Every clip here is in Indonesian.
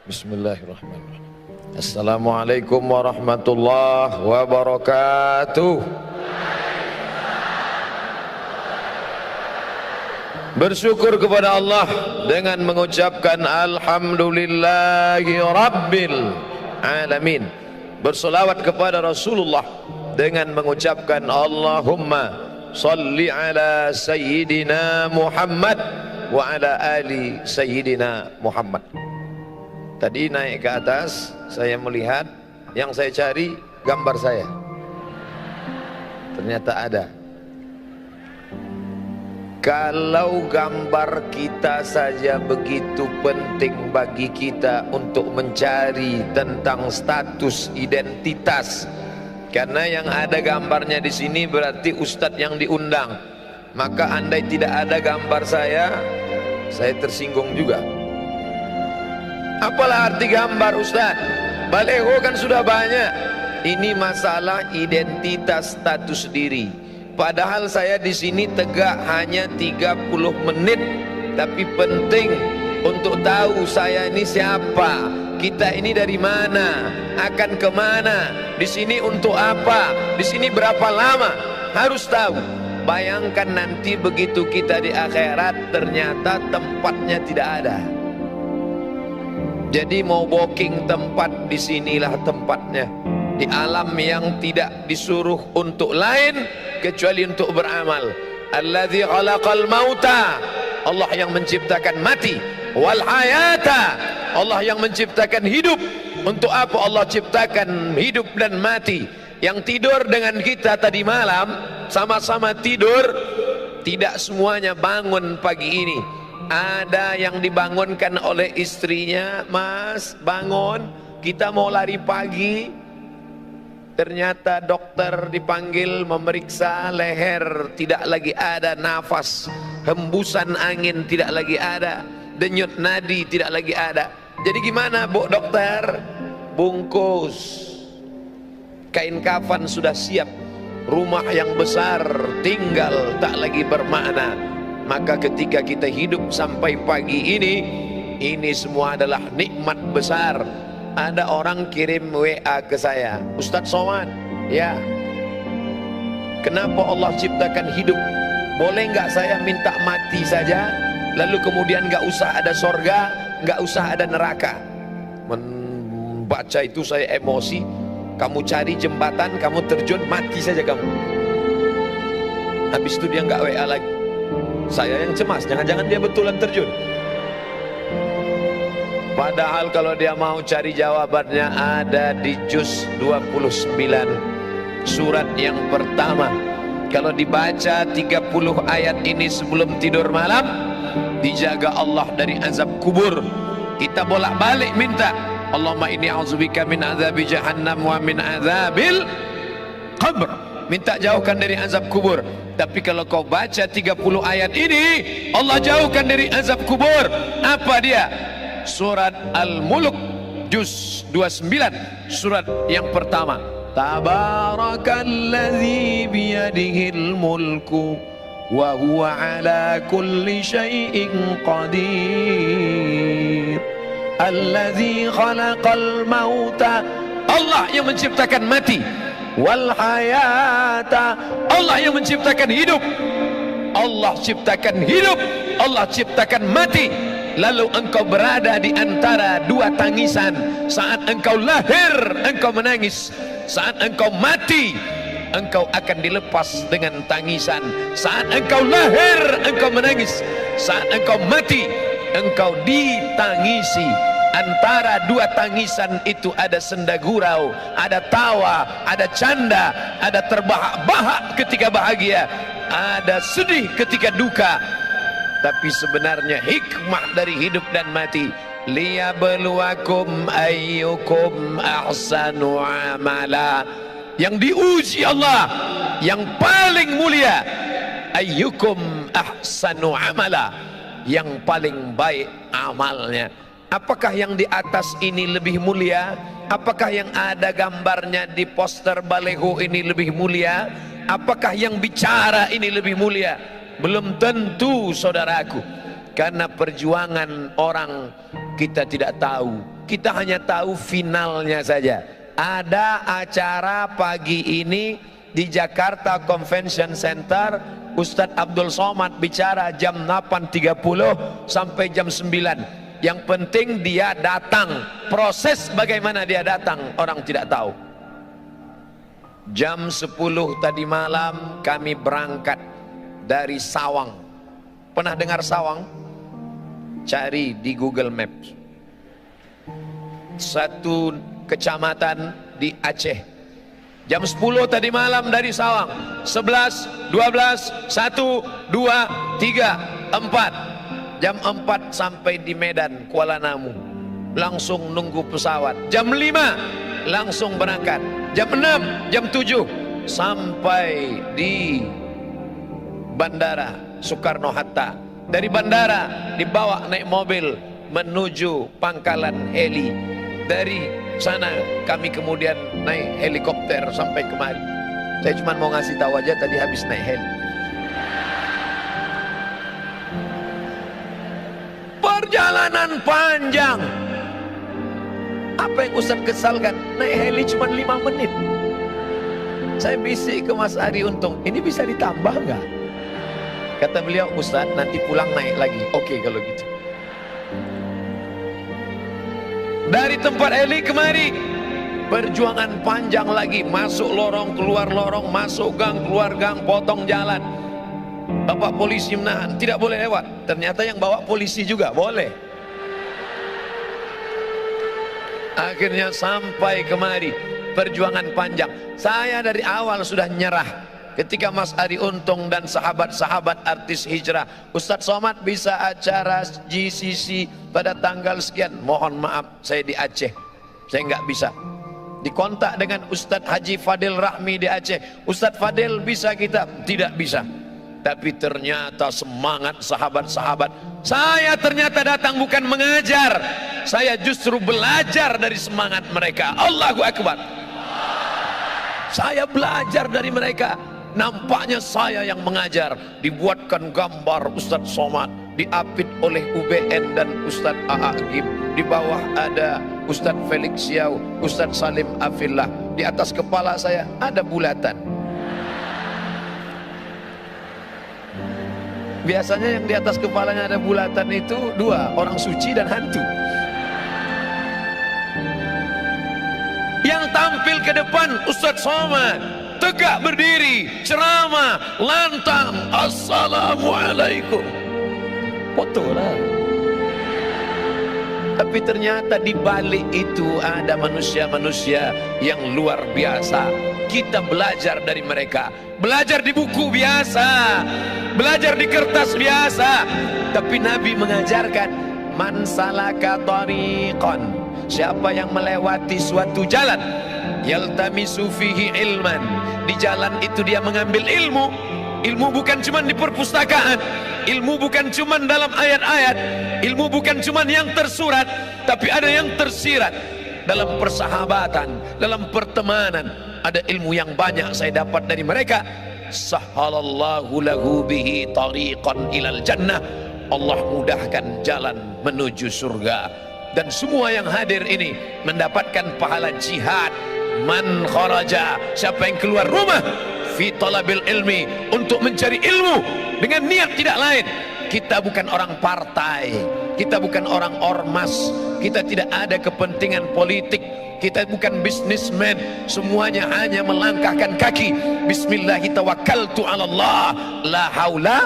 Bismillahirrahmanirrahim. Assalamualaikum warahmatullahi wabarakatuh. Bersyukur kepada Allah dengan mengucapkan alhamdulillahi rabbil alamin. Bersolawat kepada Rasulullah dengan mengucapkan Allahumma salli ala sayyidina Muhammad wa ala ali sayyidina Muhammad. Tadi naik ke atas, saya melihat yang saya cari gambar saya. Ternyata ada. Kalau gambar kita saja begitu penting bagi kita untuk mencari tentang status identitas, karena yang ada gambarnya di sini berarti ustadz yang diundang. Maka andai tidak ada gambar saya tersinggung juga. Apalah arti gambar Ustaz? Baleho kan sudah banyak. Ini masalah identitas status diri. Padahal saya di sini tegak hanya 30 menit, tapi penting untuk tahu saya ini siapa, kita ini dari mana, akan kemana, di sini untuk apa, di sini berapa lama, harus tahu. Bayangkan nanti begitu kita di akhirat ternyata tempatnya tidak ada. Jadi mau booking tempat, disinilah tempatnya. Di alam yang tidak disuruh untuk lain kecuali untuk beramal. Alladzi khalaqal mauta, Allah yang menciptakan mati. Wal hayata, Allah yang menciptakan hidup. Untuk apa Allah ciptakan hidup dan mati? Yang tidur dengan kita tadi malam, sama-sama tidur, tidak semuanya bangun pagi ini. Ada yang dibangunkan oleh istrinya, Mas bangun, kita mau lari pagi. Ternyata dokter dipanggil memeriksa leher, tidak lagi ada nafas, hembusan angin tidak lagi ada, denyut nadi tidak lagi ada. Jadi gimana Bu dokter? Bungkus kain kafan sudah siap, rumah yang besar tinggal tak lagi bermakna. Maka ketika kita hidup sampai pagi ini semua adalah nikmat besar. Ada orang kirim WA ke saya, Ustadz Somad, ya, kenapa Allah ciptakan hidup? Boleh nggak saya minta mati saja, lalu kemudian nggak usah ada sorga, nggak usah ada neraka? Membaca itu saya emosi. Kamu cari jembatan, kamu terjun, mati saja kamu. Habis itu dia nggak WA lagi. Saya yang cemas, jangan-jangan dia betulan terjun. Padahal kalau dia mau cari jawabannya ada di juz 29 surat yang pertama. Kalau dibaca 30 ayat ini sebelum tidur malam, dijaga Allah dari azab kubur. Kita bolak-balik minta, Allahumma inni a'udzubika min azabi jahannam wa min azabil qabr. Minta jauhkan dari azab kubur. Tapi kalau kau baca 30 ayat ini, Allah jauhkan dari azab kubur. Apa dia? Surat Al-Mulk juz 29 surat yang pertama. Tabarakalladzi biyadihil mulku wa huwa ala kulli syai'in qadir. Alladzi khalaqal mauta, Allah yang menciptakan mati. Wal hayata, Allah yang menciptakan hidup. Allah ciptakan hidup, Allah ciptakan mati. Lalu engkau berada di antara dua tangisan. Saat engkau lahir, engkau menangis. Saat engkau mati, engkau akan dilepas dengan tangisan. Saat engkau lahir, engkau menangis. Saat engkau mati, engkau ditangisi. Antara dua tangisan itu ada senda gurau, ada tawa, ada canda, ada terbahak-bahak ketika bahagia, ada sedih ketika duka. Tapi sebenarnya hikmah dari hidup dan mati, liyabluwakum ayyukum ahsanu amala. Yang diuji Allah yang paling mulia, ayyukum ahsanu amala, yang paling baik amalnya. Apakah yang di atas ini lebih mulia? Apakah yang ada gambarnya di poster baleho ini lebih mulia? Apakah yang bicara ini lebih mulia? Belum tentu saudaraku. Karena perjuangan orang kita tidak tahu, kita hanya tahu finalnya saja. Ada acara pagi ini di Jakarta Convention Center, Ustadz Abdul Somad bicara jam 8.30 sampai jam 9. Yang penting dia datang. Proses bagaimana dia datang orang tidak tahu. Jam 10 tadi malam kami berangkat dari Sawang. Pernah dengar Sawang? Cari di Google Maps. Satu kecamatan di Aceh. Jam 10 tadi malam dari Sawang. 11, 12, 1, 2, 3, 4. Jam 4 sampai di Medan, Kuala Namu. Langsung nunggu pesawat. Jam 5 langsung berangkat. Jam 6, jam 7 sampai di Bandara Soekarno-Hatta. Dari bandara dibawa naik mobil menuju pangkalan heli. Dari sana kami kemudian naik helikopter sampai kemari. Saya cuma mau ngasih tahu aja, tadi habis naik heli. Perjalanan panjang. Apa yang Ustaz kesalkan? Naik heli cuma 5 menit. Saya bisik ke Mas Ari Untung, ini bisa ditambah nggak? Kata beliau, Ustaz nanti pulang naik lagi. Oke kalau gitu. Dari tempat heli kemari, perjuangan panjang lagi. Masuk lorong, keluar lorong, masuk gang, keluar gang, potong jalan. Bapak polisi menahan, tidak boleh lewat. Ternyata yang bawa polisi juga boleh. Akhirnya sampai kemari, perjuangan panjang. Saya dari awal sudah nyerah. Ketika Mas Ari Untung dan sahabat-sahabat artis hijrah, Ustadz Somad bisa acara GCC pada tanggal sekian. Mohon maaf, saya di Aceh, saya nggak bisa. Dikontak dengan Ustadz Haji Fadil Rahmi di Aceh, Ustadz Fadil bisa kita? Tidak bisa. Tapi ternyata semangat sahabat-sahabat. Saya ternyata datang bukan mengajar, saya justru belajar dari semangat mereka. Allahu Akbar. Saya belajar dari mereka. Nampaknya saya yang mengajar. Dibuatkan gambar Ustadz Somad, diapit oleh UBN dan Ustadz A'agim. Di bawah ada Ustadz Felix Siau, Ustadz Salim Afillah. Di atas kepala saya ada bulatan. Biasanya yang di atas kepalanya ada bulatan itu dua, orang suci dan hantu. Yang tampil ke depan Ustadz Somad, tegak berdiri, ceramah, lantang, assalamualaikum. Foto lah. Tapi ternyata di balik itu ada manusia-manusia yang luar biasa. Kita belajar dari mereka. Belajar di buku biasa, belajar di kertas biasa. Tapi Nabi mengajarkan, man salaka tariqan, siapa yang melewati suatu jalan, yaltamisu fihi ilman, di jalan itu dia mengambil ilmu. Ilmu bukan cuma di perpustakaan, ilmu bukan cuma dalam ayat-ayat, ilmu bukan cuma yang tersurat, tapi ada yang tersirat dalam persahabatan, dalam pertemanan. Ada ilmu yang banyak saya dapat dari mereka. Sahhalallahu lahu bihi tariqan ilal jannah, Allah mudahkan jalan menuju surga. Dan semua yang hadir ini mendapatkan pahala jihad. Man kharaja, siapa yang keluar rumah fi talabil ilmi, untuk mencari ilmu dengan niat tidak lain. Kita bukan orang partai, kita bukan orang ormas, kita tidak ada kepentingan politik, kita bukan bisnismen. Semuanya hanya melangkahkan kaki. Bismillahi tawakkaltu ala Allah, la haula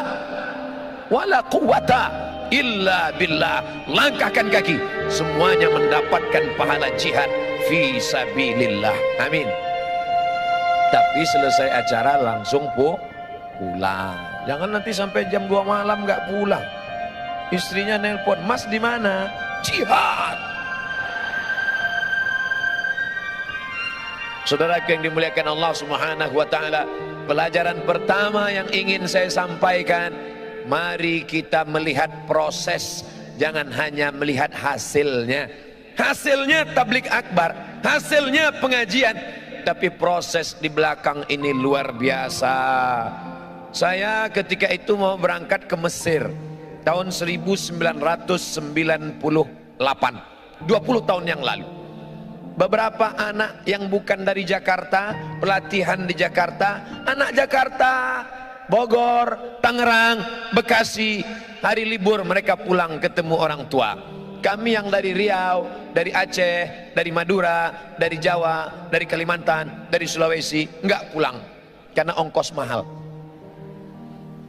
wala quwata illa billah. Langkahkan kaki, semuanya mendapatkan pahala jihad fi sabilillah. Amin. Tapi selesai acara langsung pulang. Jangan nanti sampai jam 2 malam nggak pulang. Istrinya nelpon, Mas di mana? Jihad. Saudara yang dimuliakan Allah Subhanahu wa taala, pelajaran pertama yang ingin saya sampaikan, mari kita melihat proses, jangan hanya melihat hasilnya. Hasilnya tablik akbar, hasilnya pengajian, tapi proses di belakang ini luar biasa. Saya ketika itu mau berangkat ke Mesir, tahun 1998, 20 tahun yang lalu. Beberapa anak yang bukan dari Jakarta, pelatihan di Jakarta, anak Jakarta, Bogor, Tangerang, Bekasi, hari libur mereka pulang ketemu orang tua. Kami yang dari Riau, dari Aceh, dari Madura, dari Jawa, dari Kalimantan, dari Sulawesi, enggak pulang karena ongkos mahal.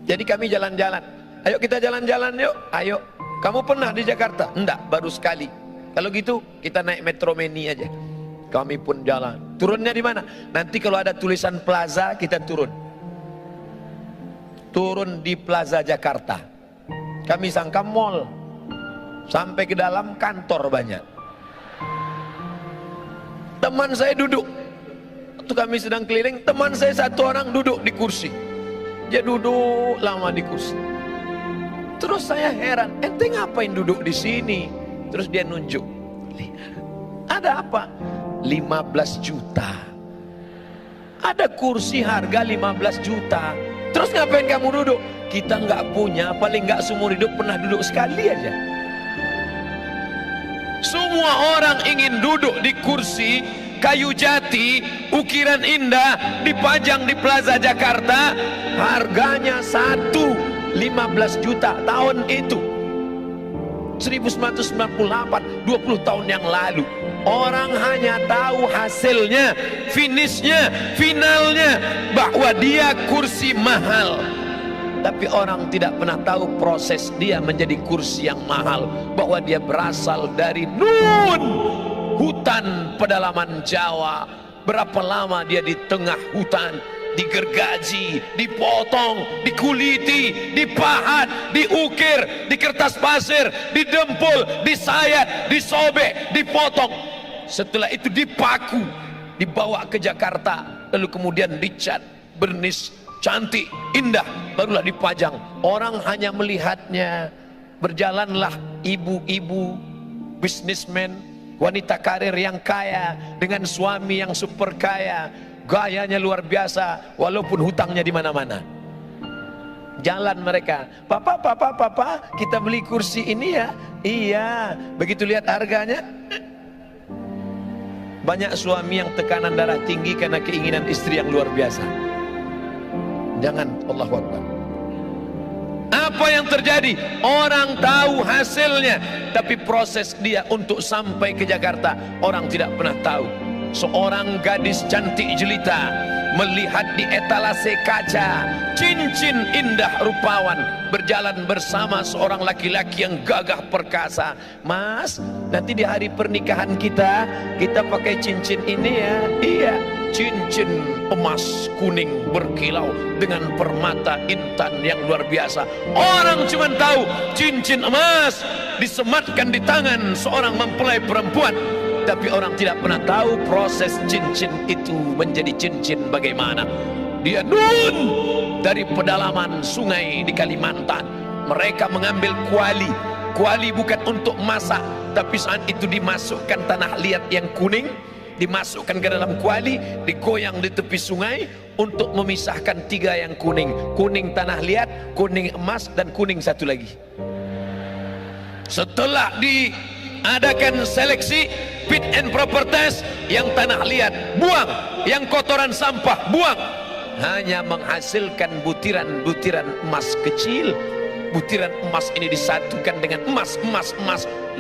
Jadi kami jalan-jalan. Ayo kita jalan-jalan yuk, ayo. Kamu pernah di Jakarta? Enggak, baru sekali. Kalau gitu kita naik Metro Mini aja. Kami pun jalan. Turunnya di mana? Nanti kalau ada tulisan plaza kita turun. Turun di Plaza Jakarta. Kami sangka mall. Sampai ke dalam kantor banyak. Teman saya duduk. Waktu kami sedang keliling, teman saya satu orang duduk di kursi. Dia duduk lama di kursi. Terus saya heran, ente ngapain duduk di sini? Terus dia nunjuk. Ada apa? 15 juta. Ada kursi harga 15 juta. Terus ngapain kamu duduk? Kita nggak punya, paling nggak seumur hidup pernah duduk sekali aja. Semua orang ingin duduk di kursi kayu jati, ukiran indah, dipajang di Plaza Jakarta. Harganya 15 juta tahun itu. 1998, 20 tahun yang lalu. Orang hanya tahu hasilnya, finishnya, finalnya, bahwa dia kursi mahal. Tapi orang tidak pernah tahu proses dia menjadi kursi yang mahal, bahwa dia berasal dari hutan pedalaman Jawa. Berapa lama dia di tengah hutan, digergaji, dipotong, dikuliti, dipahat, diukir, di kertas pasir, didempul, disayat, disobek, dipotong. Setelah itu dipaku, dibawa ke Jakarta, lalu kemudian dicat, bernis, cantik, indah, barulah dipajang. Orang hanya melihatnya. Berjalanlah ibu-ibu, bisnismen, wanita karir yang kaya dengan suami yang super kaya. Gayanya luar biasa, walaupun hutangnya di mana-mana. Jalan mereka, papa, kita beli kursi ini ya. Iya, begitu lihat harganya. Banyak suami yang tekanan darah tinggi karena keinginan istri yang luar biasa. Jangan, Allahu Akbar. Apa yang terjadi? Orang tahu hasilnya, tapi proses dia untuk sampai ke Jakarta, orang tidak pernah tahu. Seorang gadis cantik jelita melihat di etalase kaca cincin indah rupawan berjalan bersama seorang laki-laki yang gagah perkasa. Mas, nanti di hari pernikahan kita pakai cincin ini ya. Iya, cincin emas kuning berkilau dengan permata intan yang luar biasa. Orang cuma tahu cincin emas disematkan di tangan seorang mempelai perempuan, tapi orang tidak pernah tahu proses cincin itu menjadi cincin bagaimana. Dia dari pedalaman sungai di Kalimantan. Mereka mengambil kuali. Kuali bukan untuk masak, tapi saat itu dimasukkan tanah liat yang kuning, dimasukkan ke dalam kuali, digoyang di tepi sungai untuk memisahkan tiga yang kuning. Kuning tanah liat, kuning emas, dan kuning satu lagi. Setelah diadakan seleksi, fit and proper test, yang tanah liat buang, yang kotoran sampah buang, hanya menghasilkan butiran-butiran emas kecil. Butiran emas ini disatukan dengan emas,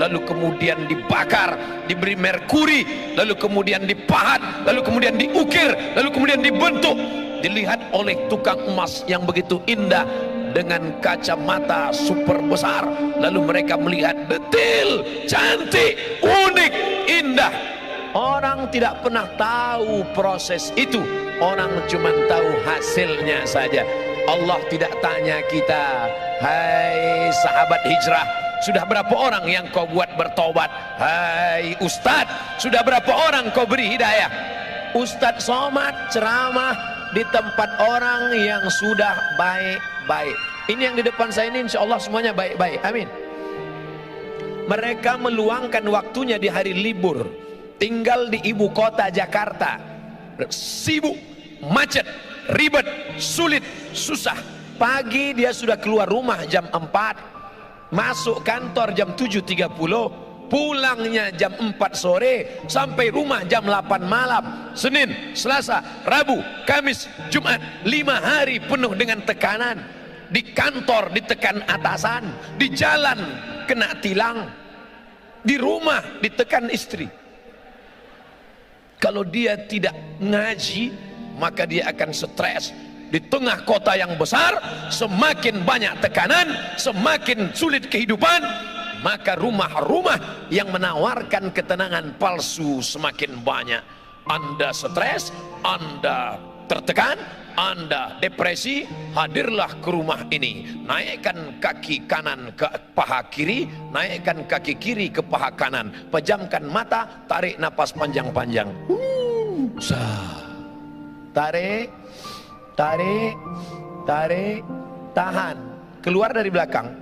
lalu kemudian dibakar, diberi merkuri, lalu kemudian dipahat, lalu kemudian diukir, lalu kemudian dibentuk, dilihat oleh tukang emas yang begitu indah dengan kacamata super besar. Lalu mereka melihat detail, cantik, unik, indah. Orang tidak pernah tahu proses itu, orang cuma tahu hasilnya saja. Allah tidak tanya kita, hai sahabat hijrah, sudah berapa orang yang kau buat bertobat? Hai ustadz, sudah berapa orang kau beri hidayah? Ustadz somad ceramah di tempat orang yang sudah baik-baik. Ini yang di depan saya ini insya Allah semuanya baik-baik, amin. Mereka meluangkan waktunya di hari libur, tinggal di ibu kota Jakarta, sibuk, macet, ribet, sulit, susah. Pagi dia sudah keluar rumah jam 4, masuk kantor jam 7.30, pulangnya jam 4 sore, sampai rumah jam 8 malam. Senin, Selasa, Rabu, Kamis, Jumat, 5 hari penuh dengan tekanan. Di kantor ditekan atasan, di jalan kena tilang, di rumah ditekan istri. Kalau dia tidak ngaji, maka dia akan stres. Di tengah kota yang besar, semakin banyak tekanan, semakin sulit kehidupan, maka rumah-rumah yang menawarkan ketenangan palsu semakin banyak. Anda stres, Anda tertekan, Anda depresi, hadirlah ke rumah ini. Naikkan kaki kanan ke paha kiri, naikkan kaki kiri ke paha kanan, pejamkan mata, tarik napas panjang-panjang. Tarik, tarik, tarik, tahan, keluar dari belakang.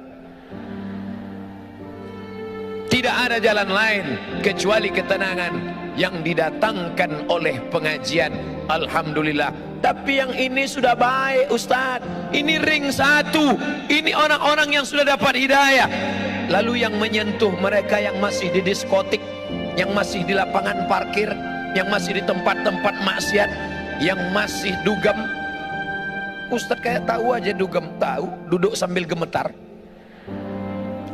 Tidak ada jalan lain kecuali ketenangan yang didatangkan oleh pengajian. Alhamdulillah. Tapi yang ini sudah baik Ustadz, ini ring 1, ini orang-orang yang sudah dapat hidayah. Lalu yang menyentuh mereka yang masih di diskotik, yang masih di lapangan parkir, yang masih di tempat-tempat maksiat, yang masih dugem. Ustadz kayak tahu aja dugem, tahu, duduk sambil gemetar.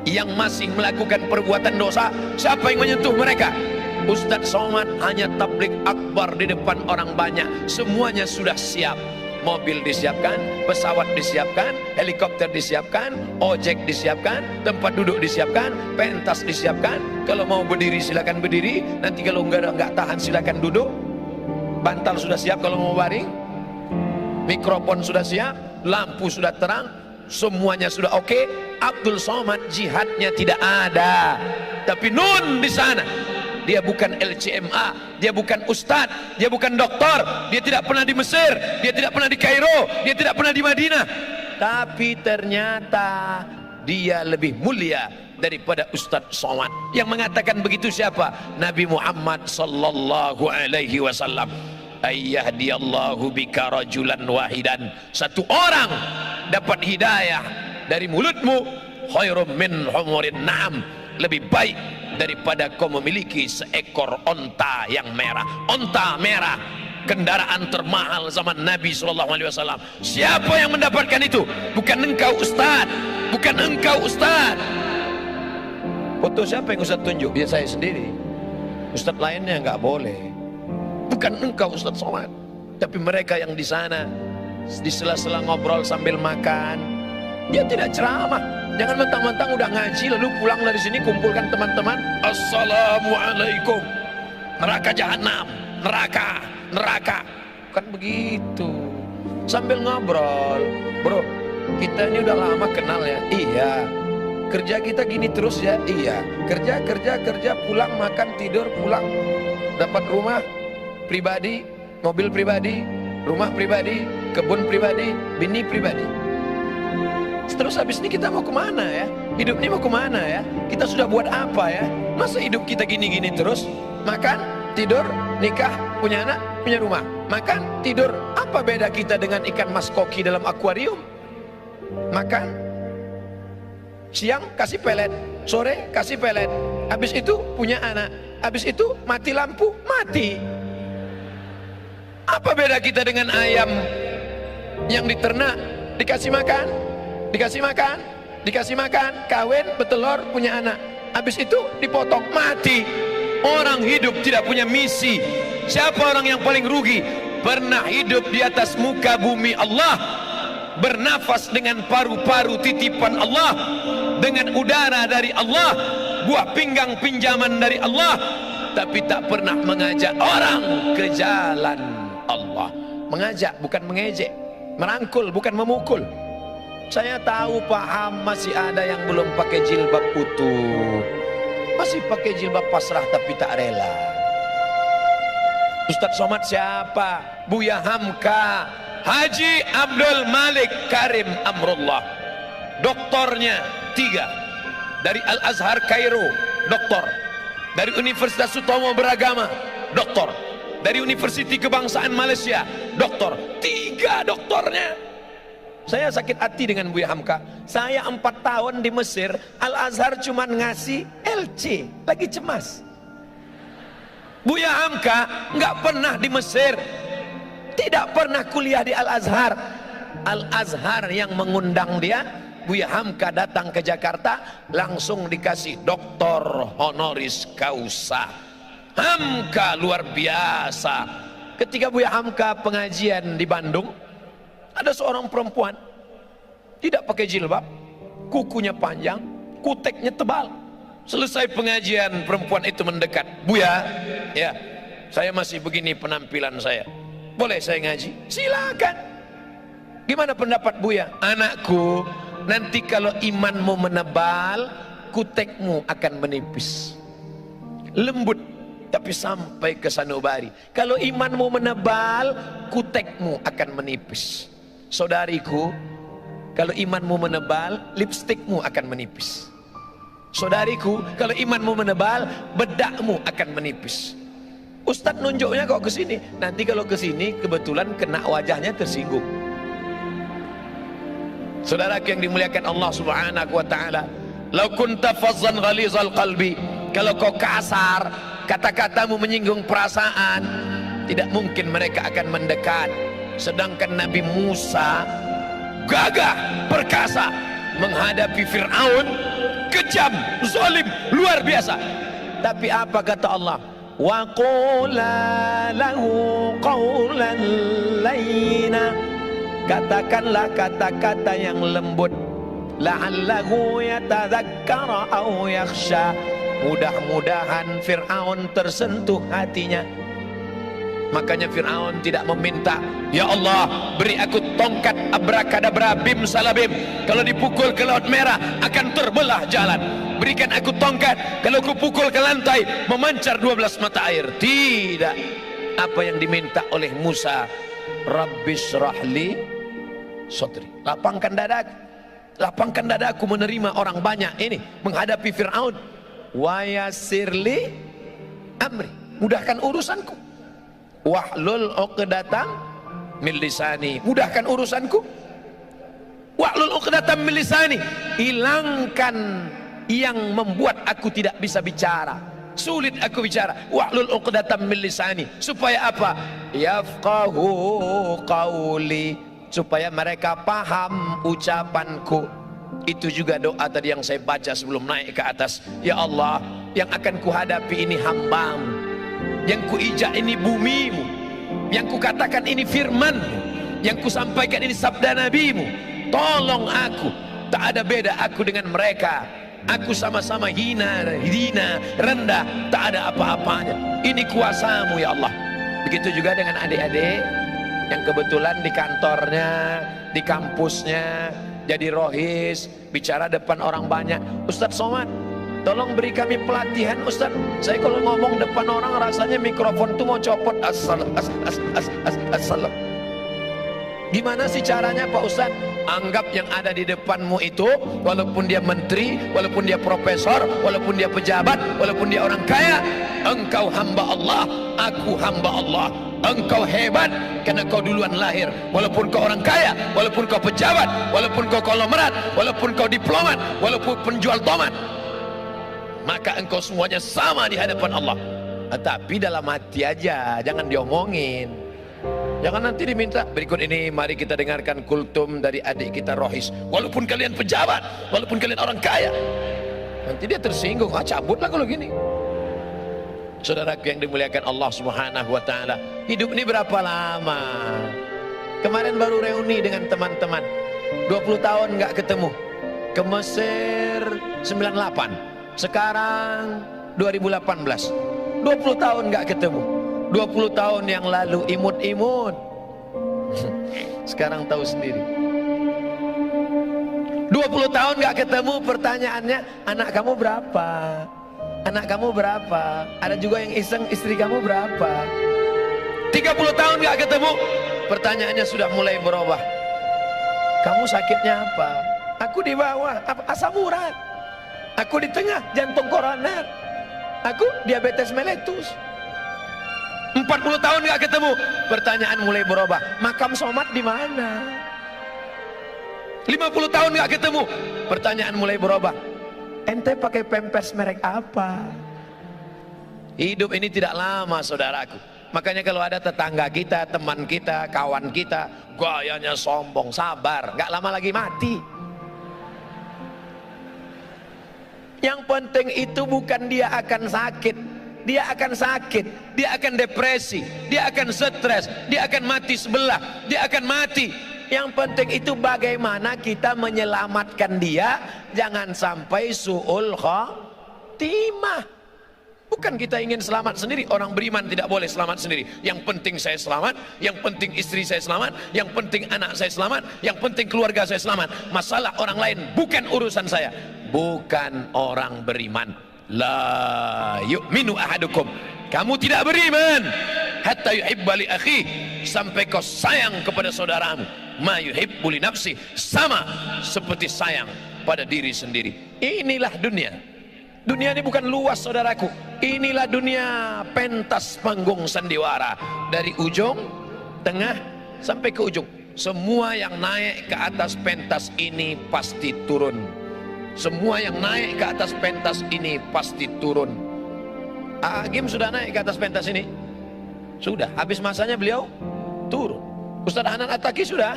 Yang masih melakukan perbuatan dosa, siapa yang menyentuh mereka? Ustadz Somad hanya tablik akbar di depan orang banyak. Semuanya sudah siap. Mobil disiapkan, pesawat disiapkan, helikopter disiapkan, ojek disiapkan, tempat duduk disiapkan, pentas disiapkan. Kalau mau berdiri silakan berdiri, nanti kalau nggak tahan silakan duduk. Bantal sudah siap kalau mau baring, mikrofon sudah siap, lampu sudah terang, semuanya sudah oke. Abdul Somad jihadnya tidak ada, tapi Nun di sana. Dia bukan LCMA, dia bukan ustadz, dia bukan doktor, dia tidak pernah di Mesir, dia tidak pernah di Kairo, dia tidak pernah di Madinah. Tapi ternyata dia lebih mulia daripada Ustadz Somad. Yang mengatakan begitu siapa? Nabi Muhammad sallallahu alaihi wasallam. Ayyahdiyallahu bika rajulan wahidan. Satu orang dapat hidayah dari mulutmu, khairum min humurin na'am, lebih baik daripada kau memiliki seekor onta yang merah. Onta merah, kendaraan termahal zaman Nabi SAW. Siapa yang mendapatkan itu? Bukan engkau Ustaz, bukan engkau Ustaz. Foto siapa yang Ustaz tunjuk? Ya saya sendiri. Ustaz lainnya nggak boleh. Bukan engkau Ustaz Somad. Tapi mereka yang di sana, di sela-sela ngobrol sambil makan, dia tidak ceramah. Jangan mentang-mentang udah ngaji lalu pulang dari sini kumpulkan teman-teman, assalamualaikum, neraka jahanam, neraka, neraka. Kan begitu. Sambil ngobrol, bro, kita ini udah lama kenal ya. Iya. Kerja kita gini terus ya. Iya. Kerja, pulang makan tidur, pulang. Dapat rumah pribadi, mobil pribadi, rumah pribadi, kebun pribadi, bini pribadi. Terus habis ini kita mau kemana ya? Hidup ini mau kemana ya? Kita sudah buat apa ya? Masa hidup kita gini-gini terus? Makan, tidur, nikah, punya anak, punya rumah. Makan, tidur. Apa beda kita dengan ikan mas koki dalam akuarium? Makan, siang kasih pelet, sore kasih pelet. Habis itu punya anak. Habis itu mati lampu, mati. Apa beda kita dengan ayam yang diternak, dikasih makan, dikasih makan, dikasih makan, kawin, bertelur, punya anak. Habis itu dipotong, mati. Orang hidup tidak punya misi. Siapa orang yang paling rugi? Pernah hidup di atas muka bumi Allah, bernafas dengan paru-paru titipan Allah, dengan udara dari Allah, buah pinggang pinjaman dari Allah, tapi tak pernah mengajak orang ke jalan Allah. Mengajak bukan mengejek, merangkul bukan memukul. Saya tahu paham masih ada yang belum pakai jilbab utuh, masih pakai jilbab pasrah tapi tak rela. Ustadz Somad siapa? Buya Hamka, Haji Abdul Malik Karim Amrullah. Doktornya 3 dari Al-Azhar Kairo, doktor. Dari Universitas Sutomo Beragama, doktor. Dari Universiti Kebangsaan Malaysia, doktor. 3 doktornya. Saya sakit hati dengan Buya Hamka. Saya 4 tahun di Mesir, Al-Azhar cuma ngasih LC, lagi cemas. Buya Hamka nggak pernah di Mesir, tidak pernah kuliah di Al-Azhar. Al-Azhar yang mengundang dia. Buya Hamka datang ke Jakarta, langsung dikasih doktor honoris causa. Hamka luar biasa. Ketika Buya Hamka pengajian di Bandung, ada seorang perempuan tidak pakai jilbab, kukunya panjang, kuteknya tebal. Selesai pengajian, perempuan itu mendekat. Buya, ya, saya masih begini penampilan saya, boleh saya ngaji? Silakan. Gimana pendapat Buya? Anakku, nanti kalau imanmu menebal, kutekmu akan menipis. Lembut, tapi sampai ke sanubari. Kalau imanmu menebal, kutekmu akan menipis. Saudariku, kalau imanmu menebal, lipstikmu akan menipis. Saudariku, kalau imanmu menebal, bedakmu akan menipis. Ustadz nunjuknya kok ke sini. Nanti kalau ke sini kebetulan kena wajahnya tersinggung. Saudara yang dimuliakan Allah Subhanahu wa taala, "Lau kunta fazzan ghalizal qalbi," kalau kau kasar, kata-katamu menyinggung perasaan, tidak mungkin mereka akan mendekat. Sedangkan Nabi Musa gagah, perkasa menghadapi Fir'aun, kejam, zalim, luar biasa. Tapi apa kata Allah? Wa qula lahu qawlan layna, katakanlah kata-kata yang lembut, la'allahu yatadzakkara aw yakhsha, mudah-mudahan Fir'aun tersentuh hatinya. Makanya Fir'aun tidak meminta, ya Allah beri aku tongkat abrakadabra bim salabim, kalau dipukul ke laut merah akan terbelah jalan. Berikan aku tongkat, kalau aku pukul ke lantai memancar 12 mata air. Tidak. Apa yang diminta oleh Musa? Rabbis rahli sodri, lapangkan dadaku, lapangkan dadaku menerima orang banyak ini, menghadapi Fir'aun. Wa yassirli amri, mudahkan urusanku. Wahlul uqdatam min lisani, mudahkan urusanku. Wahlul uqdatam min lisani, hilangkan yang membuat aku tidak bisa bicara, sulit aku bicara. Wahlul uqdatam min lisani, supaya apa? Yafqahu qawli, supaya mereka paham ucapanku. Itu juga doa tadi yang saya baca sebelum naik ke atas. Ya Allah, yang akan kuhadapi ini hambamu, yang kuijak ini bumimu, yang kukatakan ini firmanmu, yang kusampaikan ini sabda nabimu. Tolong aku, tak ada beda aku dengan mereka. Aku sama-sama hina, rendah, tak ada apa-apanya. Ini kuasamu ya Allah. Begitu juga dengan adik-adik yang kebetulan di kantornya, di kampusnya jadi rohis, bicara depan orang banyak. Ustadz Somad, tolong beri kami pelatihan Ustadz. Saya kalau ngomong depan orang rasanya mikrofon tuh mau copot. Assalam. Gimana sih caranya Pak Ustadz? Anggap yang ada di depanmu itu, walaupun dia menteri, walaupun dia profesor, walaupun dia pejabat, walaupun dia orang kaya, engkau hamba Allah, aku hamba Allah. Engkau hebat karena kau duluan lahir. Walaupun kau orang kaya, walaupun kau pejabat, walaupun kau konglomerat, walaupun kau diplomat, walaupun penjual tomat, maka engkau semuanya sama di hadapan Allah. Tapi dalam hati aja, jangan diomongin. Jangan nanti diminta. Berikut ini mari kita dengarkan kultum dari adik kita rohis. Walaupun kalian pejabat, walaupun kalian orang kaya, nanti dia tersinggung. Cabutlah kalau gini. Saudaraku yang dimuliakan Allah Subhanahu wa taala, hidup ini berapa lama? Kemarin baru reuni dengan teman-teman, 20 tahun nggak ketemu. Ke Mesir 98, sekarang 2018, 20 tahun nggak ketemu. 20 tahun yang lalu imut-imut, sekarang tahu sendiri. 20 tahun nggak ketemu, pertanyaannya anak kamu berapa? Anak kamu berapa? Ada juga yang iseng, istri kamu berapa? 30 tahun nggak ketemu, pertanyaannya sudah mulai berubah. Kamu sakitnya apa? Aku di bawah, asam urat. Aku di tengah, jantung koroner. Aku diabetes meletus. 40 tahun nggak ketemu, pertanyaan mulai berubah. Makam Somad di mana? 50 tahun nggak ketemu. Pertanyaan mulai berubah. Ente pakai pampers merek apa? Hidup ini tidak lama, saudaraku. Makanya kalau ada tetangga kita, teman kita, kawan kita, gayanya sombong, sabar, nggak lama lagi mati. Yang penting itu bukan dia akan sakit, dia akan sakit, dia akan depresi, dia akan stres, dia akan mati sebelah, dia akan mati. Yang penting itu bagaimana kita menyelamatkan dia, jangan sampai su'ul khatimah. Bukan kita ingin selamat sendiri. Orang beriman tidak boleh selamat sendiri. Yang penting saya selamat, yang penting istri saya selamat, yang penting anak saya selamat, yang penting keluarga saya selamat. Masalah orang lain bukan urusan saya. Bukan orang beriman. La yu'minu ahadukum, kamu tidak beriman hatta yuhibba li akhi, sampai kau sayang kepada saudaramu ma yuhibbu li nafsi, sama seperti sayang pada diri sendiri. Inilah dunia. Dunia ini bukan luas, saudaraku. Inilah dunia pentas panggung sandiwara. Dari ujung, tengah, sampai ke ujung. Semua yang naik ke atas pentas ini pasti turun. Semua yang naik ke atas pentas ini pasti turun. Agim sudah naik ke atas pentas ini? Sudah. Habis masanya beliau turun. Ustaz Hanan Attaqi sudah?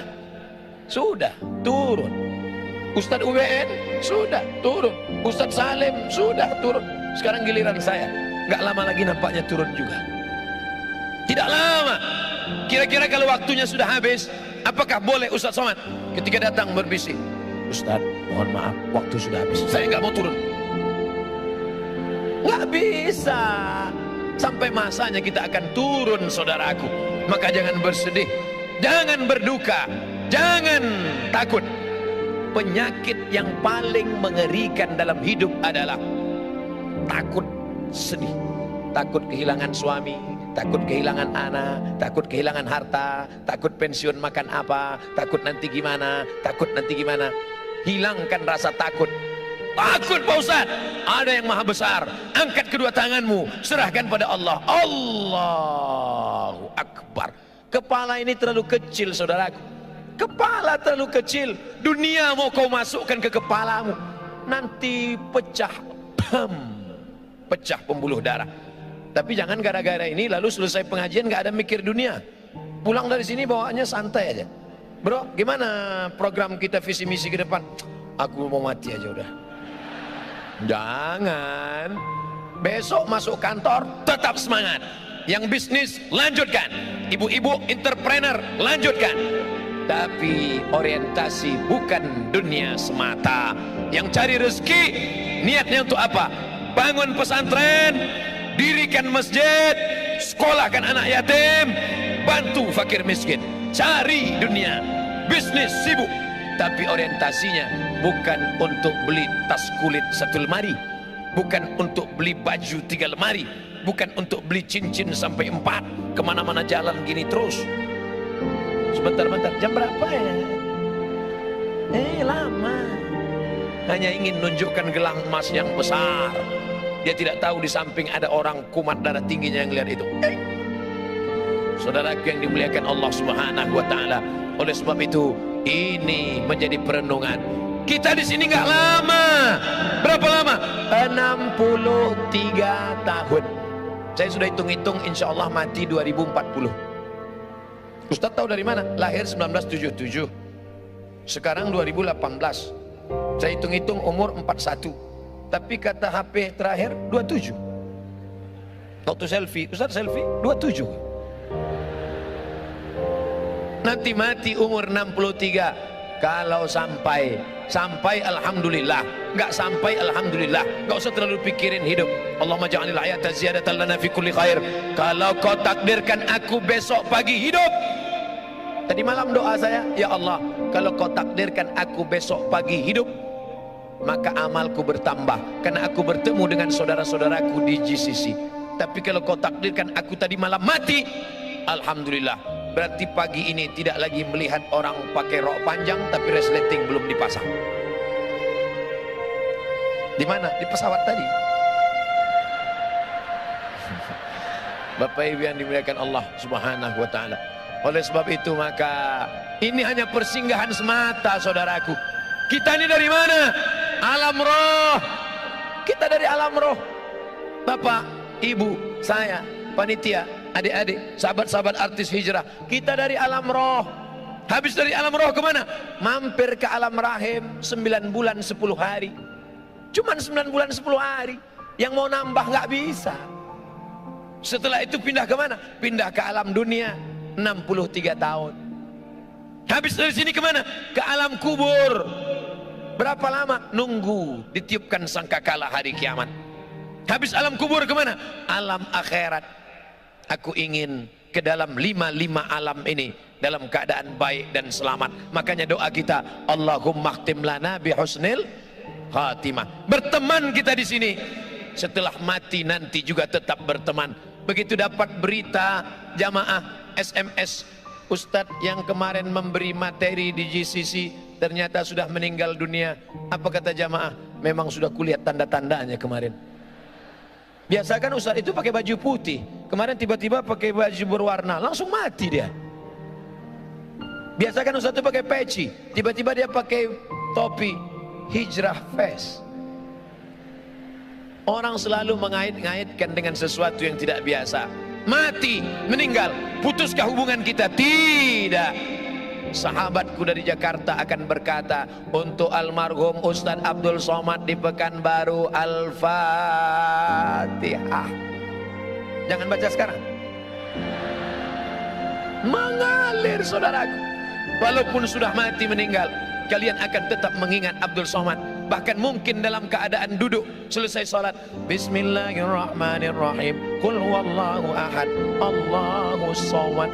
Sudah, turun. Ustaz UBN sudah turun, Ustaz Salim sudah turun. Sekarang giliran saya, nggak lama lagi nampaknya turun juga. Tidak lama. Kira-kira kalau waktunya sudah habis, apakah boleh Ustaz Somad ketika datang berbisik, Ustaz mohon maaf waktu sudah habis, saya nggak mau turun? Nggak bisa. Sampai masanya kita akan turun, saudaraku. Maka jangan bersedih, jangan berduka, jangan takut. Penyakit yang paling mengerikan dalam hidup adalah takut sedih, takut kehilangan suami, takut kehilangan anak, takut kehilangan harta, takut pensiun makan apa, takut nanti gimana, takut nanti gimana. Hilangkan rasa takut. Takut Pak Ustaz, ada yang maha besar. Angkat kedua tanganmu, serahkan pada Allah. Allahu Akbar. Kepala ini terlalu kecil, saudaraku. Kepala terlalu kecil. Dunia mau kau masukkan ke kepalamu, nanti pecah, pecah pembuluh darah. Tapi jangan gara-gara ini lalu selesai pengajian gak ada mikir dunia. Pulang dari sini bawaannya santai aja. Bro, gimana program kita visi misi ke depan? Aku mau mati aja udah. Jangan. Besok masuk kantor tetap semangat. Yang bisnis lanjutkan. Ibu-ibu entrepreneur lanjutkan. Tapi orientasi bukan dunia semata. Yang cari rezeki niatnya untuk apa? Bangun pesantren, dirikan masjid, sekolahkan anak yatim, bantu fakir miskin. Cari dunia, bisnis sibuk, tapi orientasinya bukan untuk beli tas kulit 1 lemari, bukan untuk beli baju 3 lemari, bukan untuk beli cincin sampai 4, kemana-mana jalan gini terus. Sebentar-bentar, jam berapa ya? Lama. Hanya ingin nunjukkan gelang emas yang besar. Dia tidak tahu di samping ada orang kumat darah tingginya yang lihat itu. Saudaraku yang dimuliakan Allah Subhanahu wa taala. Oleh sebab itu, ini menjadi perenungan. Kita di sini nggak lama. Berapa lama? 63 tahun. Saya sudah hitung-hitung, insya Allah mati 2040. Ustaz tahu dari mana? Lahir 1977. Sekarang 2018. Saya hitung-hitung umur 41. Tapi kata HP terakhir 27. Waktu selfie, Ustaz selfie 27. Nanti mati umur 63. Kalau sampai alhamdulillah, nggak sampai alhamdulillah, nggak usah terlalu pikirin hidup. Allahumma ja'alil hayata ziyadatan lana fi kulli khair. Kalau kau takdirkan aku besok pagi hidup, tadi malam doa saya, ya Allah, kalau kau takdirkan aku besok pagi hidup, maka amalku bertambah karena aku bertemu dengan saudara-saudaraku di GCC. Tapi kalau kau takdirkan aku tadi malam mati, alhamdulillah, berarti pagi ini tidak lagi melihat orang pakai rok panjang tapi resleting belum dipasang. Di mana? Di pesawat tadi. Bapak Ibu yang dimuliakan Allah Subhanahu wa taala. Oleh sebab itu maka ini hanya persinggahan semata, saudaraku. Kita ini dari mana? Alam roh. Kita dari alam roh. Bapak, ibu, saya, panitia, adik-adik, sahabat-sahabat artis hijrah, kita dari alam roh. Habis dari alam roh kemana? Mampir ke alam rahim 9 bulan 10 hari. Cuman 9 bulan 10 hari. Yang mau nambah nggak bisa. Setelah itu pindah kemana? Pindah ke alam dunia 63 tahun. Habis dari sini kemana? Ke alam kubur. Berapa lama? Nunggu ditiupkan sangkakala hari kiamat. Habis alam kubur kemana? Alam akhirat. Aku ingin ke dalam 5 alam ini dalam keadaan baik dan selamat. Makanya doa kita, Allahumma khtim lana bi husnil khatimah. Berteman kita di sini. Setelah mati nanti juga tetap berteman. Begitu dapat berita jamaah SMS, Ustadz yang kemarin memberi materi di GCC ternyata sudah meninggal dunia. Apa kata jamaah? Memang sudah kulihat tanda-tandanya kemarin. Biasa kan Ustadz itu pakai baju putih, kemarin tiba-tiba pakai baju berwarna, langsung mati dia. Biasa kan Ustadz itu pakai peci, tiba-tiba dia pakai topi hijrah face. Orang selalu mengait-ngaitkan dengan sesuatu yang tidak biasa. Mati, meninggal, putuskah hubungan kita? Tidak. Sahabatku dari Jakarta akan berkata untuk almarhum Ustadz Abdul Somad di Pekanbaru, Al-Fatihah. Jangan baca sekarang. Mengalir, saudaraku. Walaupun sudah mati meninggal, kalian akan tetap mengingat Abdul Somad. Bahkan mungkin dalam keadaan duduk selesai salat, Bismillahirrahmanirrahim, Qul huwallahu ahad, Allahus somad.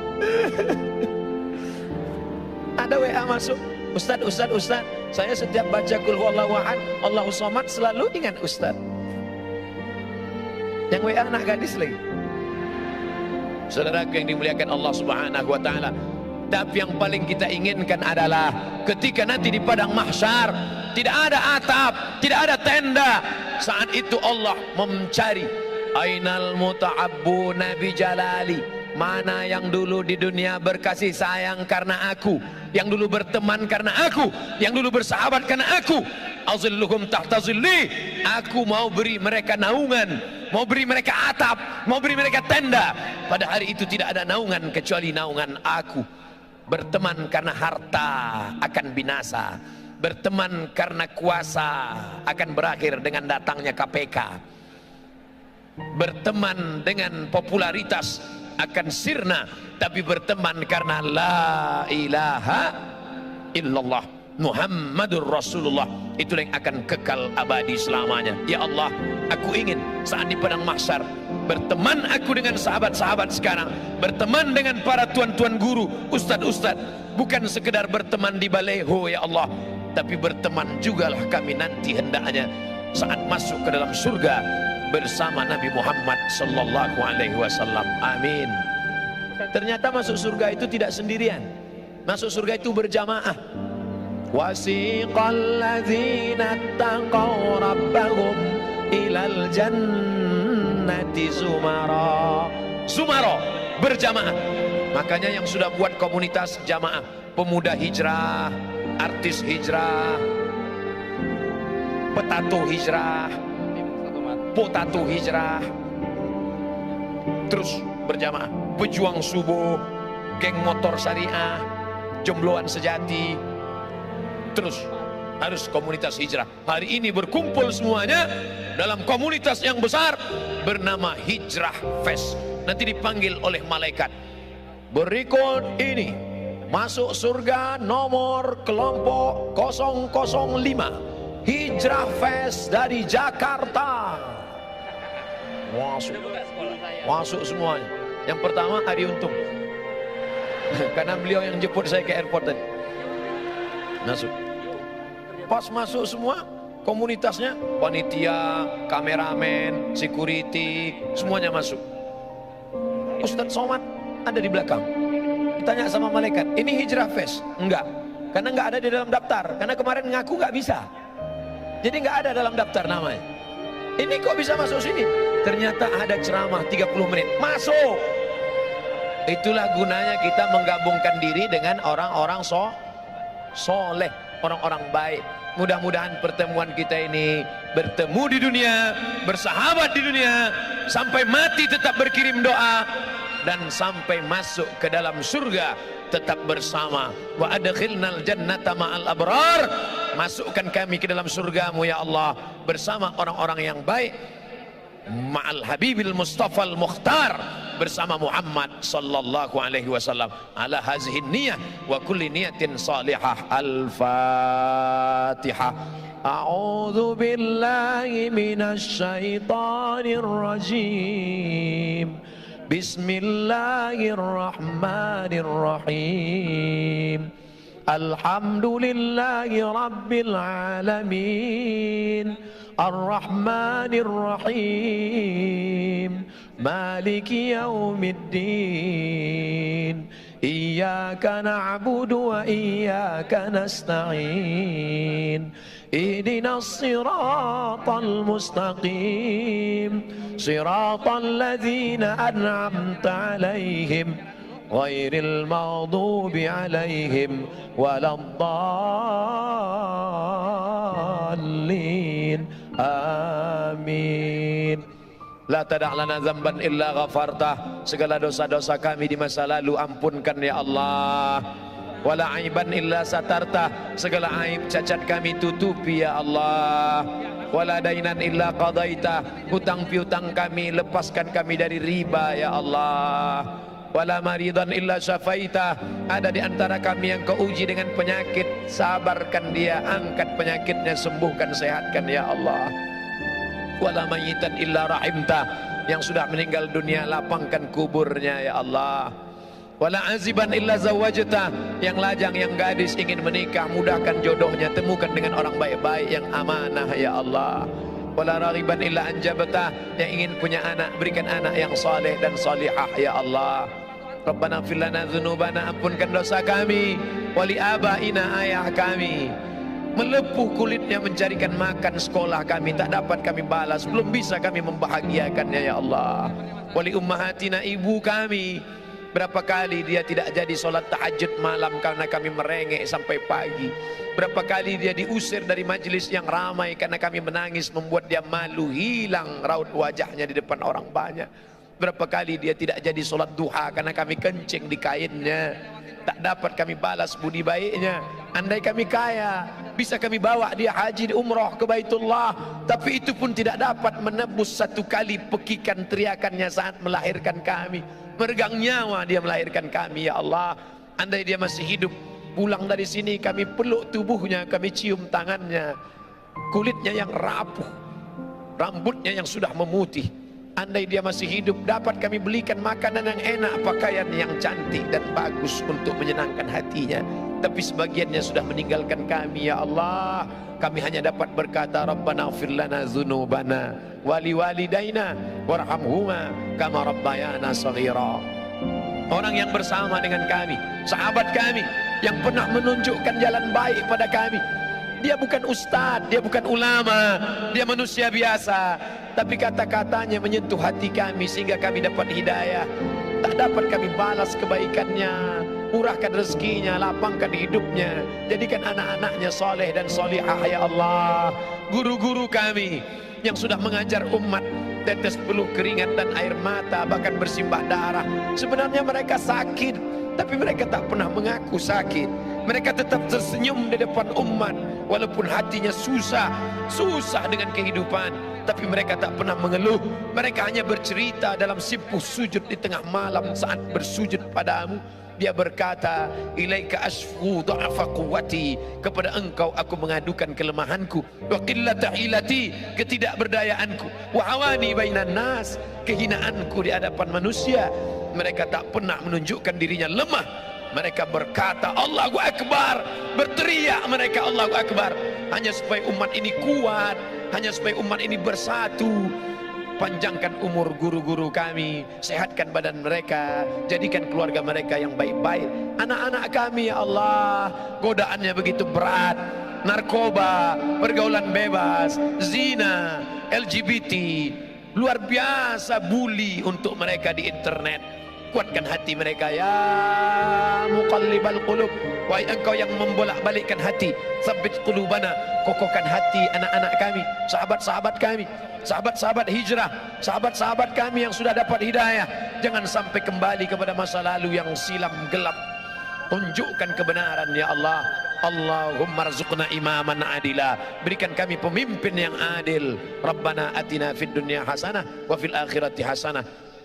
Ada WA masuk, Ustaz, saya setiap baca Qul huwallahu ahad, Allahus somad selalu ingat Ustaz. Yang WA anak gadis lagi. Saudaraku yang dimuliakan Allah Subhanahu wa taala. Tapi yang paling kita inginkan adalah ketika nanti di padang mahsyar tidak ada atap, tidak ada tenda. Saat itu Allah mencari ainal muta'abbuna bi jalali. Mana yang dulu di dunia berkasih sayang karena aku, yang dulu berteman karena aku, yang dulu bersahabat karena aku. Azilluhum tahta zilli. Aku mau beri mereka naungan, mau beri mereka atap, mau beri mereka tenda. Pada hari itu tidak ada naungan kecuali naungan aku. Berteman karena harta akan binasa, berteman karena kuasa akan berakhir dengan datangnya KPK, berteman dengan popularitas akan sirna, tapi berteman karena la ilaha illallah Muhammadur Rasulullah, itulah yang akan kekal abadi selamanya. Ya Allah, aku ingin saat di padang mahsyar berteman aku dengan sahabat-sahabat sekarang, berteman dengan para tuan-tuan guru, ustad-ustad, bukan sekedar berteman di baleho ya Allah, tapi berteman jugalah kami nanti hendaknya saat masuk ke dalam surga bersama Nabi Muhammad sallallahu alaihi wasallam. Amin. Ternyata masuk surga itu tidak sendirian. Masuk surga itu berjamaah. Wasiqal ladzina taqaw rabbahum ilal jannati zumara. Zumara, berjamaah. Makanya yang sudah buat komunitas jamaah, pemuda hijrah, artis hijrah, petato hijrah, potato hijrah, terus berjamaah, pejuang subuh, geng motor syariah, jombloan sejati, terus harus komunitas hijrah. Hari ini berkumpul semuanya dalam komunitas yang besar bernama Hijrah Fest. Nanti dipanggil oleh malaikat. Berikut ini masuk surga nomor kelompok 005 Hijrah Fest dari Jakarta. Masuk semuanya. Yang pertama Adi Untung, karena beliau yang jemput saya ke airport tadi. Masuk. Pas masuk semua komunitasnya, panitia, kameramen, security, semuanya masuk. Ustadz Somad ada di belakang. Ditanya sama malaikat, ini Hijrah Fest? Enggak, karena enggak ada di dalam daftar. Karena kemarin ngaku enggak bisa, jadi enggak ada dalam daftar namanya. Ini kok bisa masuk sini? Ternyata ada ceramah 30 menit. Masuk. Itulah gunanya kita menggabungkan diri dengan orang-orang soleh, orang-orang baik. Mudah-mudahan pertemuan kita ini bertemu di dunia, bersahabat di dunia, sampai mati tetap berkirim doa, dan sampai masuk ke dalam surga tetap bersama. Wa adkhilnal jannata ma'al abrar, masukkan kami ke dalam surgamu ya Allah bersama orang-orang yang baik, ma'al habibil mustafa al-mukhtar, bersama Muhammad sallallahu alaihi wasallam. Ala hazihin niyah wa kulli niyatin salihah. Al-Fatihah. A'udzu billahi minasy syaithanir rajim. Bismillahirrahmanirrahim. Alhamdulillahi rabbil alamin. Ar-Rahmanir Rahim. Maliki yaumiddin. Iyyaka na'budu wa iyyaka nasta'in. Ihdinas siratal mustaqim. Siratal ladzina an'amta 'alaihim ghairil maghdubi 'alaihim waladdallin. Amin. La tada' lana dzamban illa ghafartah, segala dosa-dosa kami di masa lalu ampunkan ya Allah. Wala aiban illa satartah, segala aib cacat kami tutupi ya Allah. Wala dainan illa qadaitah, hutang piutang kami lepaskan kami dari riba ya Allah. Wala maridan illa syafaitah, ada di antara kami yang kau uji dengan penyakit, sabarkan dia, angkat penyakitnya, sembuhkan, sehatkan ya Allah. Wala mayitan illa rahimtah, yang sudah meninggal dunia lapangkan kuburnya ya Allah. Wala aziban illa zawajtah, yang lajang, yang gadis ingin menikah, mudahkan jodohnya, temukan dengan orang baik-baik yang amanah ya Allah. Wala raghiban illa anjabtah, yang ingin punya anak, berikan anak yang saleh dan salihah ya Allah. Rabbana ighfir lana dzunubana, ampunkan dosa kami, wali abaina, ayah kami melepuh kulitnya mencarikan makan sekolah kami, tak dapat kami balas, belum bisa kami membahagiakannya ya Allah. Wali ummahatina, ibu kami, berapa kali dia tidak jadi sholat tahajud malam karena kami merengek sampai pagi. Berapa kali dia diusir dari majelis yang ramai karena kami menangis, membuat dia malu, hilang raut wajahnya di depan orang banyak. Berapa kali dia tidak jadi sholat duha karena kami kencing di kainnya, tak dapat kami balas budi baiknya. Andai kami kaya, bisa kami bawa dia haji di umrah ke Baitullah, tapi itu pun tidak dapat menebus satu kali pekikan teriakannya saat melahirkan kami. Meregang nyawa dia melahirkan kami ya Allah. Andai dia masih hidup, pulang dari sini kami peluk tubuhnya, kami cium tangannya, kulitnya yang rapuh, rambutnya yang sudah memutih. Andai dia masih hidup, dapat kami belikan makanan yang enak, pakaian yang cantik dan bagus untuk menyenangkan hatinya. Tapi sebagiannya sudah meninggalkan kami ya Allah. Kami hanya dapat berkata, Rabbana ighfir lana dzunubana wali walidaina warhamhuma kama rabbayana shaghira. Orang yang bersama dengan kami, sahabat kami yang pernah menunjukkan jalan baik pada kami, dia bukan ustadz, dia bukan ulama, dia manusia biasa, tapi kata-katanya menyentuh hati kami sehingga kami dapat hidayah. Tak dapat kami balas kebaikannya, murahkan rezekinya, lapangkan hidupnya, jadikan anak-anaknya soleh dan solihah ya Allah. Guru-guru kami yang sudah mengajar umat, tetes peluh keringat dan air mata, bahkan bersimbah darah, sebenarnya mereka sakit, tapi mereka tak pernah mengaku sakit. Mereka tetap tersenyum di depan umat, walaupun hatinya susah dengan kehidupan, tapi mereka tak pernah mengeluh. Mereka hanya bercerita dalam simpuh sujud di tengah malam saat bersujud padamu. Dia berkata, ilaika asfu dha'fa quwwati, kepada engkau aku mengadukan kelemahanku, wa qillata hilati, ketidakberdayaanku, wa hawani bainan nas, kehinaanku di hadapan manusia. Mereka tak pernah menunjukkan dirinya lemah. Mereka berkata Allahu Akbar, berteriak mereka Allahu Akbar, hanya supaya umat ini kuat, hanya supaya umat ini bersatu. Panjangkan umur guru-guru kami, sehatkan badan mereka, jadikan keluarga mereka yang baik-baik. Anak-anak kami ya Allah, godaannya begitu berat, narkoba, pergaulan bebas, zina, LGBT, luar biasa bully untuk mereka di internet. kuatkan hati mereka. Ya muqallibal qulub, wahai engkau yang membolak-balikkan hati, tsabbit qulubana, kokohkan hati anak-anak kami, sahabat-sahabat kami, sahabat-sahabat hijrah, sahabat-sahabat kami yang sudah dapat hidayah. Jangan sampai kembali kepada masa lalu yang silam gelap. Tunjukkan kebenaran ya Allah. Allahumma rzuqna imaman adila, berikan kami pemimpin yang adil. Rabbana atina fid dunya hasanah wa fil akhirati hasanah.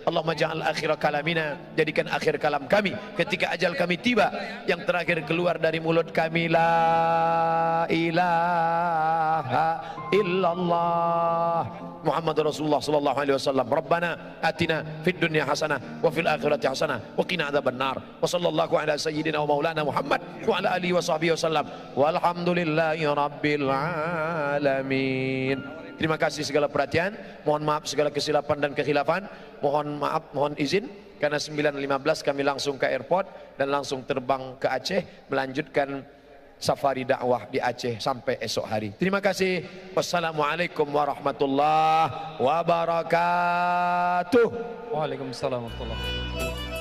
Allahumma ja'al akhir kalamina, jadikan akhir kalam kami ketika ajal kami tiba, yang terakhir keluar dari mulut kami la ilaha illallah Muhammad Rasulullah sallallahu alaihi wasallam. Rabbana atina fid dunya hasanah wa fil akhirati hasanah wa qina adzabannar. Wa sallallahu ala sayyidina wa maulana Muhammad wa ala alihi wa sahbihi wasallam. Walhamdulillahi rabbil alamin. Terima kasih segala perhatian, mohon maaf segala kesilapan dan kekhilafan, mohon maaf, mohon izin karena 9.15 kami langsung ke airport dan langsung terbang ke Aceh melanjutkan safari dakwah di Aceh sampai esok hari. Terima kasih. Wassalamualaikum warahmatullahi wabarakatuh. Waalaikumsalam warahmatullahi wabarakatuh.